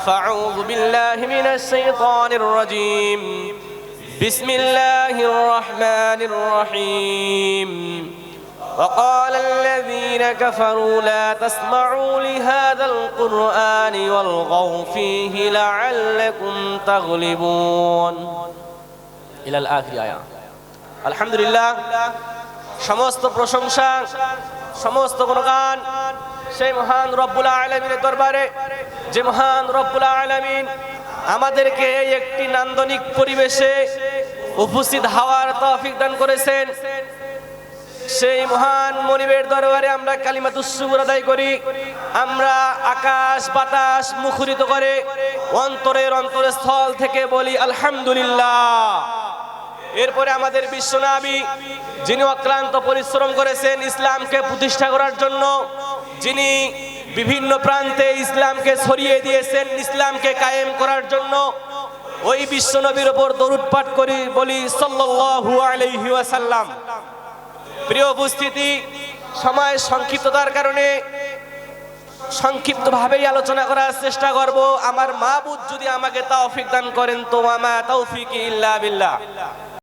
فأعوذ بالله من الشيطان الرجيم بسم الله الرحمن الرحيم وقال الذين كفروا لا تسمعوا لهذا القرآن والغوا فيه لعلكم تغلبون إلى الآخر آية الحمد لله সমস্ত প্রশংসা সমস্ত গুণগান সেই মহান রব্বুল আলামিনের দরবারে যে মহান রব্বুল আলামিন আমাদেরকে এই একটি নান্দনিক পরিবেশে উপস্থিত হওয়ার তৌফিক দান করেছেন সেই মহান মনিবের দরবারে আমরা কালিমাতুস শুকর আদায় করি আমরা আকাশ বাতাস মুখরিত করে অন্তরের অন্তরস্থল থেকে বলি আলহামদুলিল্লাহ এরপরে আমাদের বিশ্বনবী যিনি অক্লান্ত পরিশ্রম করেছেন ইসলামকে প্রতিষ্ঠা করার জন্য যিনি বিভিন্ন প্রান্তে ইসলামকে ছড়িয়ে দিয়েছেন ইসলামকে কায়েম করার জন্য ওই বিশ্বনবীর উপর দরুদ পাঠ করি বলি সাল্লাল্লাহু আলাইহি ওয়াসাল্লাম প্রিয় উপস্থিতি সময় সংক্ষিপ্ততার কারণে সংক্ষিপ্তভাবেই আলোচনা করার চেষ্টা করব আমার মাবুদ যদি আমাকে তৌফিক দান করেন তো আমা তৌফিকি ইল্লা বিল্লাহ